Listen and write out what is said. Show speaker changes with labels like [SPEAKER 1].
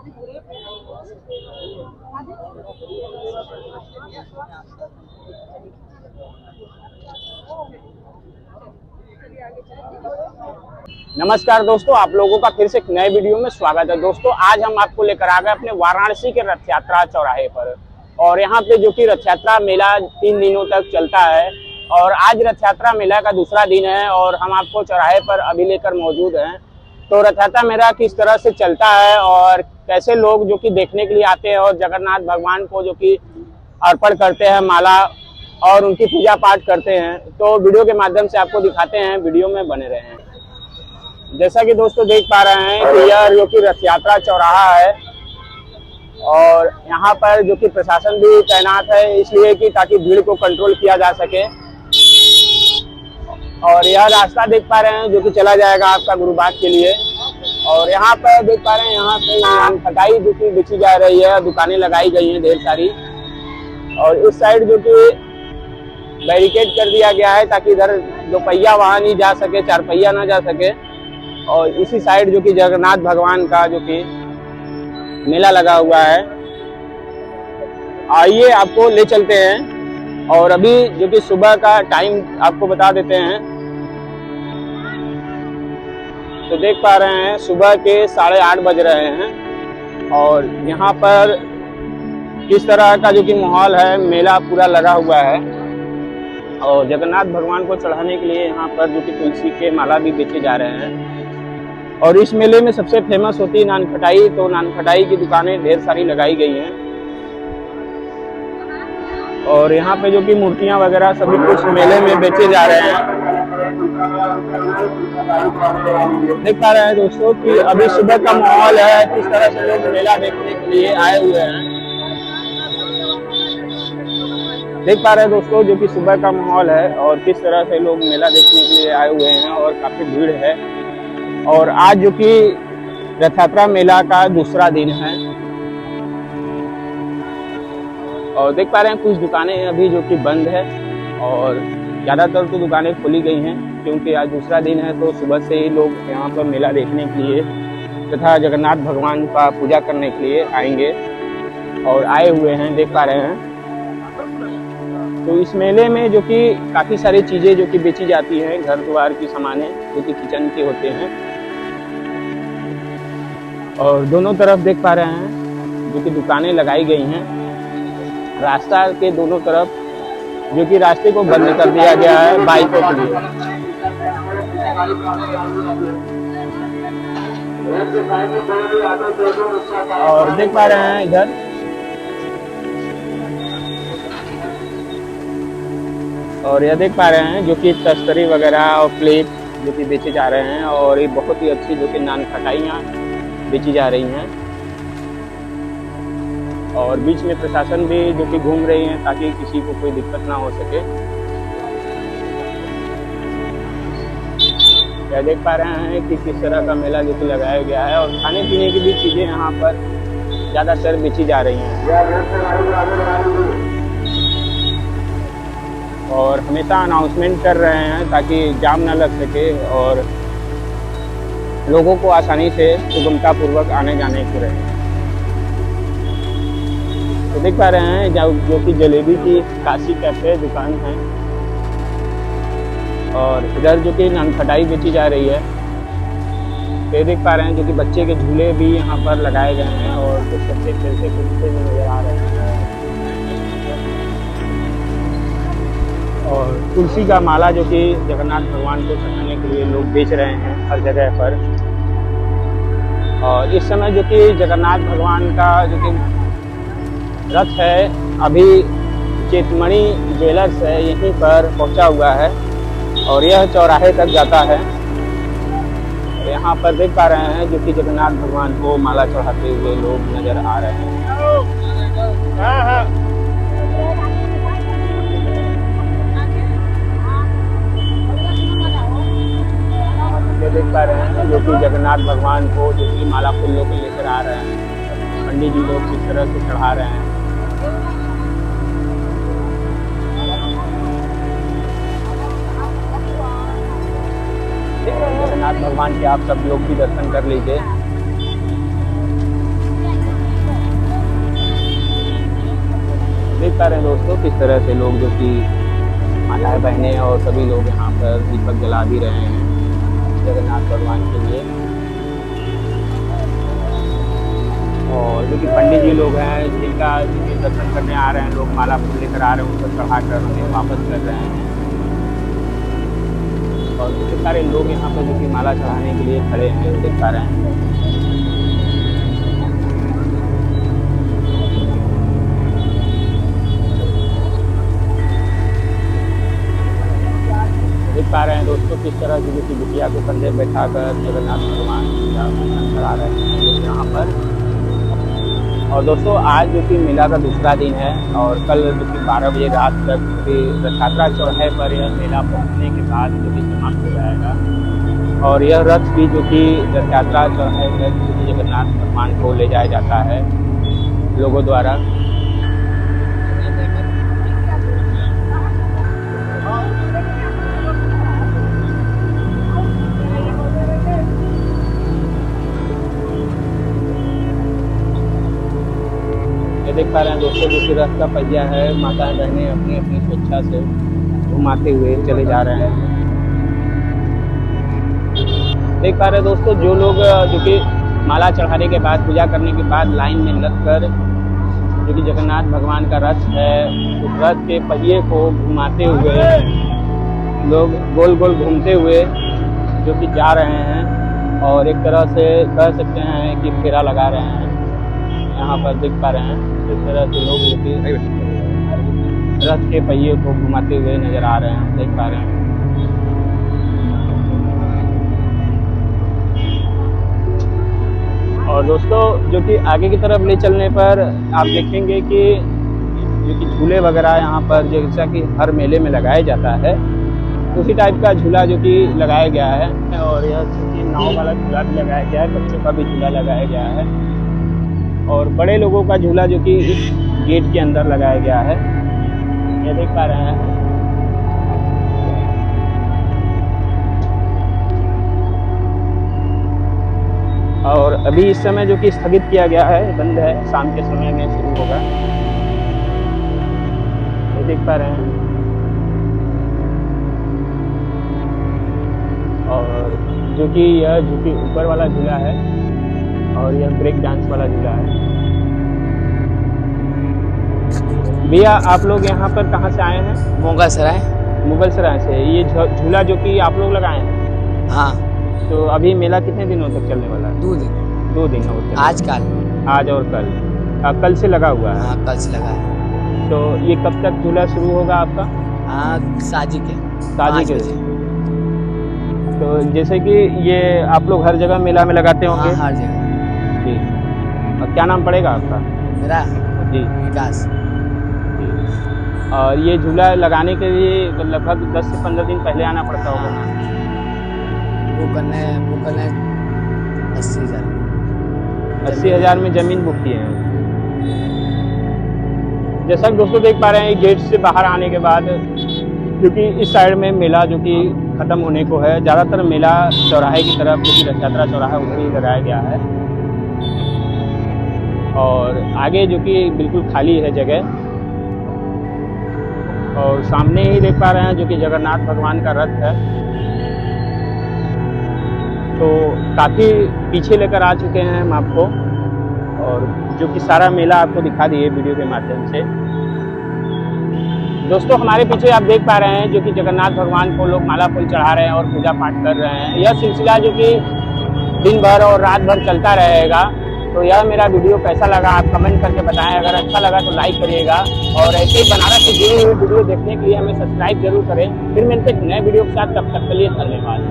[SPEAKER 1] नमस्कार दोस्तों, आप लोगों का फिर से एक नए वीडियो में स्वागत है। दोस्तों, आज हम आपको लेकर आ गए अपने वाराणसी के रथ यात्रा चौराहे पर। और यहाँ पे जो कि रथ यात्रा मेला 3 दिनों तक चलता है और आज रथ यात्रा मेला का दूसरा दिन है और हम आपको चौराहे पर अभी लेकर मौजूद हैं। तो रथ यात्रा मेला किस तरह से चलता है और कैसे लोग जो कि देखने के लिए आते हैं और जगन्नाथ भगवान को जो कि अर्पण करते हैं माला और उनकी पूजा पाठ करते हैं, तो वीडियो के माध्यम से आपको दिखाते हैं। वीडियो में बने रहे हैं। जैसा कि दोस्तों देख पा रहे हैं कि यह जो कि रथ यात्रा चौराहा है और यहाँ पर जो कि प्रशासन भी तैनात है, इसलिए कि ताकि भीड़ को कंट्रोल किया जा सके। और यह रास्ता देख पा रहे हैं जो कि चला जाएगा आपका गुरुबाग के लिए। और यहाँ पर देख पा रहे हैं, यहाँ पे नान खटाई जो कि बेची जा रही है, दुकानें लगाई गई हैं ढेर सारी। और इस साइड जो कि बैरिकेड कर दिया गया है ताकि इधर 2 पहिया वाहन ही जा सके, 4 पहिया ना जा सके। और इसी साइड जो कि जगन्नाथ भगवान का जो कि मेला लगा हुआ है। आइए आपको ले चलते हैं। और अभी जो कि सुबह का टाइम आपको बता देते हैं। तो देख पा रहे हैं सुबह के 8:30 बज रहे हैं और यहाँ पर किस तरह का जो कि माहौल है, मेला पूरा लगा हुआ है। और जगन्नाथ भगवान को चढ़ाने के लिए यहाँ पर जो कि तुलसी के माला भी बेचे जा रहे हैं। और इस मेले में सबसे फेमस होती है नान खटाई, तो नान खटाई की दुकानें ढेर सारी लगाई गई हैं। और यहाँ पे जो कि मूर्तियां वगैरह सभी कुछ मेले में बेचे जा रहे हैं। देख पा रहे हैं दोस्तों कि अभी सुबह का माहौल है, किस तरह से लोग मेला देखने के लिए आए हुए हैं। देख पा रहे हैं दोस्तों जो कि सुबह का माहौल है और किस तरह से लोग मेला देखने के लिए आए हुए हैं और काफी भीड़ है। और आज जो कि रथ यात्रा मेला का दूसरा दिन है। और देख पा रहे हैं कुछ दुकानें अभी जो कि बंद है और ज़्यादातर तो दुकानें खोली गई हैं, क्योंकि आज दूसरा दिन है। तो सुबह से ही लोग यहाँ पर मेला देखने के लिए तथा जगन्नाथ भगवान का पूजा करने के लिए आएंगे और आए हुए हैं, देख पा रहे हैं। तो इस मेले में जो कि काफ़ी सारी चीज़ें जो कि बेची जाती हैं, घर द्वार की सामानें जो कि किचन के होते हैं। और दोनों तरफ देख पा रहे हैं जो कि दुकानें लगाई गई हैं। रास्ता के दोनों तरफ जो कि रास्ते को बंद कर दिया गया है बाइकों के लिए। और देख पा रहे हैं इधर और यह देख पा रहे हैं जो कि तस्तरी वगैरह और प्लेट जो कि बेचे जा रहे हैं। और ये बहुत ही अच्छी जो कि नान खटाइयाँ बेची जा रही हैं। और बीच में प्रशासन भी जो कि घूम रही हैं ताकि किसी को कोई दिक्कत ना हो सके। यह देख पा रहे हैं कि किस तरह का मेला जो कि लगाया गया है। और खाने पीने की भी चीज़ें यहाँ पर ज़्यादातर बेची जा रही हैं। और हमेशा अनाउंसमेंट कर रहे हैं ताकि जाम ना लग सके और लोगों को आसानी से सुगमता पूर्वक आने जाने को रहे। तो देख पा रहे हैं जो कि जलेबी की काशी कैफे दुकान है। और इधर जो कि नान खटाई बेची जा रही है। तो देख पा रहे हैं जो कि बच्चे के झूले भी यहाँ पर लगाए गए हैं और कुछ बच्चे खेलते कूदते भी नजर आ रहे हैं। और तुलसी का माला जो कि जगन्नाथ भगवान को चढ़ाने के लिए लोग बेच रहे हैं हर जगह पर। और इस समय जो कि जगन्नाथ भगवान का जो कि रथ है अभी चेतमणि ज्वेलर्स है यहीं पर पहुंचा हुआ है और यह चौराहे तक जाता है। और यहाँ पर देख पा रहे हैं जो कि जगन्नाथ भगवान को माला चढ़ाते हुए लोग नजर आ रहे हैं। देख पा रहे हैं जो कि जगन्नाथ भगवान को जो कि माला फूलों को लेकर आ रहे हैं। पंडित जी लोग किस तरह से चढ़ा रहे हैं। जगन्नाथ भगवान के आप सब लोग भी दर्शन कर लीजिए। देख पा रहे हैं दोस्तों किस तरह से लोग जो कि माताएं बहनें और सभी लोग यहाँ पर दीपक जला भी रहे हैं जगन्नाथ भगवान के लिए। और जो कि पंडित जी लोग हैं जिनका दर्शन करने आ रहे हैं लोग, माला फूल लेकर आ रहे हैं, उनको चढ़ा कर उन्हें वापस कर रहे हैं। और बहुत सारे लोग यहाँ पर जो कि माला चढ़ाने के लिए खड़े हैं, देख पा रहे हैं। देख पा रहे हैं दोस्तों किस तरह की जो कि बिटिया को कंधे बैठाकर जगन्नाथ भगवान का दर्शन करा रहे हैं लोग यहाँ पर। और दोस्तों आज जो कि मेला का दूसरा दिन है और कल जो कि 12 बजे रात तक रथ यात्रा चौराहे पर यह मेला पहुंचने के बाद जो कि समाप्त हो जाएगा। और यह रथ भी जो कि रथ यात्रा चौराहे तक जो कि जगन्नाथ भगवान को ले जाया जाता है लोगों द्वारा। देख पा रहे हैं दोस्तों जो कि रथ का पहिया है, माताएं बहनें अपनी अपनी स्वेच्छा से घुमाते हुए चले जा रहे हैं। देख पा रहे हैं दोस्तों जो लोग जो कि माला चढ़ाने के बाद, पूजा करने के बाद लाइन में लगकर जो कि जगन्नाथ भगवान का रथ है उस रथ के पहिए को घुमाते हुए लोग गोल गोल घूमते हुए जो कि जा रहे हैं और एक तरह से कह सकते हैं कि फेरा लगा रहे हैं। यहाँ पर देख पा रहे हैं इस तरह से लोग जो कि रथ के पहिए को घुमाते हुए नजर आ रहे हैं, देख पा रहे हैं। और दोस्तों जो कि आगे की तरफ ले चलने पर आप देखेंगे कि जो कि झूले वगैरह यहाँ पर जैसा कि हर मेले में लगाया जाता है उसी टाइप का झूला जो कि लगाया गया है। और यह नाव वाला झूला भी लगाया गया है, बच्चों का भी झूला लगाया गया है और बड़े लोगों का झूला जो कि इस गेट के अंदर लगाया गया है, ये देख पा रहे हैं। और अभी इस समय जो कि स्थगित किया गया है, बंद है, शाम के समय में शुरू होगा, ये देख पा रहे हैं। और जो कि यह जो कि ऊपर वाला झूला है और यह ब्रेक डांस वाला झूला है। भैया आप लोग यहाँ पर कहाँ से आए हैं?
[SPEAKER 2] मुगलसराय।
[SPEAKER 1] मुगलसराय से। ये झूला जो कि आप लोग लगाए हैं?
[SPEAKER 2] हाँ।
[SPEAKER 1] तो अभी मेला कितने दिनों तक चलने वाला है?
[SPEAKER 2] 2 दिन।
[SPEAKER 1] 2 दिन होते हैं।
[SPEAKER 2] आज
[SPEAKER 1] और कल। कल से लगा हुआ है?
[SPEAKER 2] हाँ, कल से लगा है।
[SPEAKER 1] तो ये कब तक झूला शुरू होगा आपका?
[SPEAKER 2] हाँ, साजी के।
[SPEAKER 1] तो जैसे कि ये आप लोग हर जगह मेला में लगाते होंगे?
[SPEAKER 2] हाँ, हर जगह
[SPEAKER 1] जी। और क्या नाम पड़ेगा आपका?
[SPEAKER 2] मेरा
[SPEAKER 1] जी
[SPEAKER 2] विकास।
[SPEAKER 1] और ये झूला लगाने के लिए लगभग 10 से 15 दिन पहले आना पड़ता होगा?
[SPEAKER 2] बुक करने 80,000।
[SPEAKER 1] 80,000 में ज़मीन बुक किए हैं। जैसा कि दोस्तों देख पा रहे हैं गेट से बाहर आने के बाद क्योंकि इस साइड में मेला जो कि ख़त्म होने को है, ज़्यादातर मेला चौराहे की तरफ जो कि रथ यात्रा चौराहा उधर ही लगाया गया है और आगे जो कि बिल्कुल खाली है जगह। और सामने ही देख पा रहे हैं जो कि जगन्नाथ भगवान का रथ है, तो काफ़ी पीछे लेकर आ चुके हैं हम आपको और जो कि सारा मेला आपको दिखा दिए वीडियो के माध्यम से। दोस्तों हमारे पीछे आप देख पा रहे हैं जो कि जगन्नाथ भगवान को लोग माला फूल चढ़ा रहे हैं और पूजा पाठ कर रहे हैं। यह सिलसिला जो कि दिन भर और रात भर चलता रहेगा। तो यह मेरा वीडियो कैसा लगा आप कमेंट करके बताएं। अगर अच्छा लगा तो लाइक करिएगा और ऐसे ही बनारस से जुड़ी हुई वीडियो देखने के लिए हमें सब्सक्राइब जरूर करें। फिर मिलते हैं नए वीडियो के साथ, तब तक के लिए धन्यवाद।